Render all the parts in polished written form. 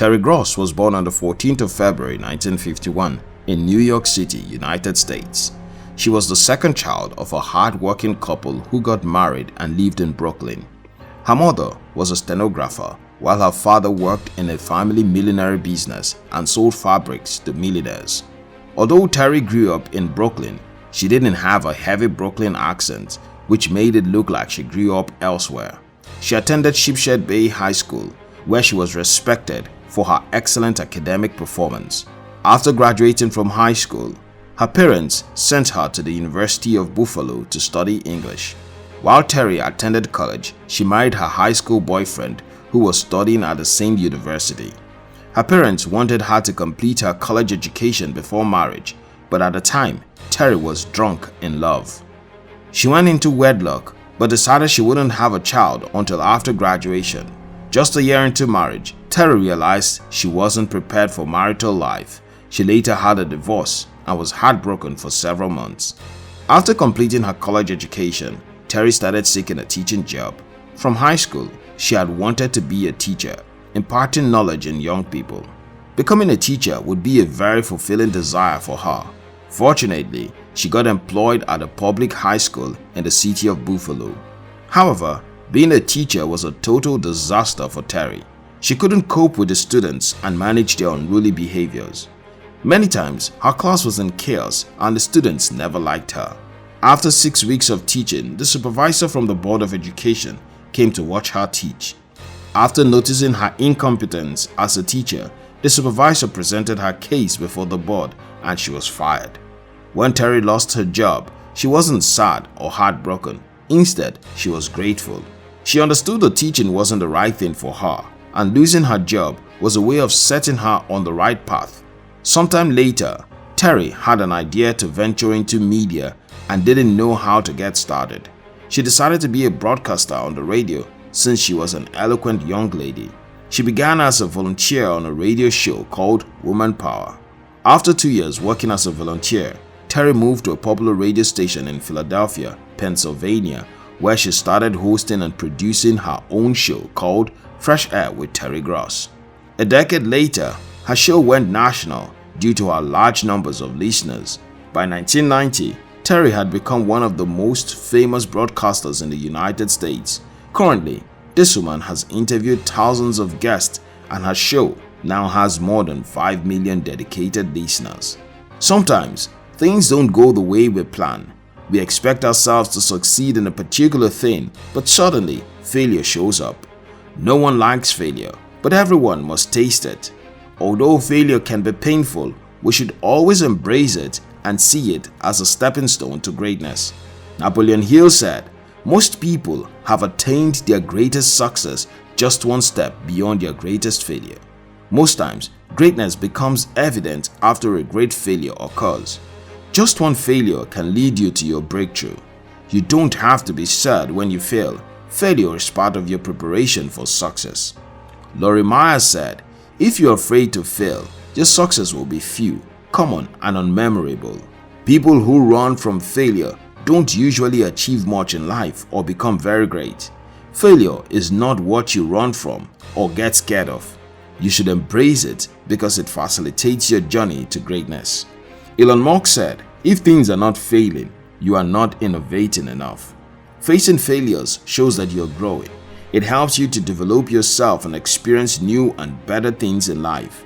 Terry Gross was born on the 14th of February 1951 in New York City, United States. She was the second child of a hard-working couple who got married and lived in Brooklyn. Her mother was a stenographer, while her father worked in a family millinery business and sold fabrics to milliners. Although Terry grew up in Brooklyn, she didn't have a heavy Brooklyn accent, which made it look like she grew up elsewhere. She attended Sheepshead Bay High School, where she was respected for her excellent academic performance. After graduating from high school, her parents sent her to the University of Buffalo to study English. While Terry attended college, she married her high school boyfriend who was studying at the same university. Her parents wanted her to complete her college education before marriage, but at the time, Terry was drunk in love. She went into wedlock but decided she wouldn't have a child until after graduation. Just a year into marriage, Terry realized she wasn't prepared for marital life. She later had a divorce and was heartbroken for several months. After completing her college education, Terry started seeking a teaching job. From high school, she had wanted to be a teacher, imparting knowledge in young people. Becoming a teacher would be a very fulfilling desire for her. Fortunately, she got employed at a public high school in the city of Buffalo. However, being a teacher was a total disaster for Terry. She couldn't cope with the students and manage their unruly behaviors. Many times, her class was in chaos and the students never liked her. After 6 weeks of teaching, the supervisor from the Board of Education came to watch her teach. After noticing her incompetence as a teacher, the supervisor presented her case before the board and she was fired. When Terry lost her job, she wasn't sad or heartbroken. Instead, she was grateful. She understood that teaching wasn't the right thing for her, and losing her job was a way of setting her on the right path. Sometime later, Terry had an idea to venture into media and didn't know how to get started. She decided to be a broadcaster on the radio since she was an eloquent young lady. She began as a volunteer on a radio show called Woman Power. After 2 years working as a volunteer, Terry moved to a popular radio station in Philadelphia, Pennsylvania, where she started hosting and producing her own show called Fresh Air with Terry Gross. A decade later, her show went national due to her large numbers of listeners. By 1990, Terry had become one of the most famous broadcasters in the United States. Currently, this woman has interviewed thousands of guests and her show now has more than 5 million dedicated listeners. Sometimes, things don't go the way we plan. We expect ourselves to succeed in a particular thing, but suddenly, failure shows up. No one likes failure, but everyone must taste it. Although failure can be painful, we should always embrace it and see it as a stepping stone to greatness. Napoleon Hill said, "Most people have attained their greatest success just one step beyond their greatest failure." Most times, greatness becomes evident after a great failure occurs. Just one failure can lead you to your breakthrough. You don't have to be sad when you fail. Failure is part of your preparation for success. Laurie Myers said, "If you're afraid to fail, your success will be few, common, and unmemorable." People who run from failure don't usually achieve much in life or become very great. Failure is not what you run from or get scared of. You should embrace it because it facilitates your journey to greatness. Elon Musk said, "If things are not failing, you are not innovating enough." Facing failures shows that you're growing. It helps you to develop yourself and experience new and better things in life.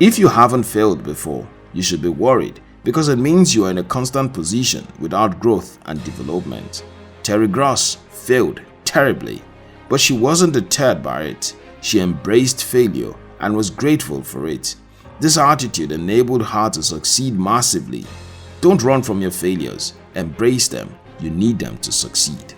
If you haven't failed before, you should be worried because it means you are in a constant position without growth and development. Terry Gross failed terribly, but she wasn't deterred by it. She embraced failure and was grateful for it. This attitude enabled her to succeed massively. Don't run from your failures. Embrace them. You need them to succeed.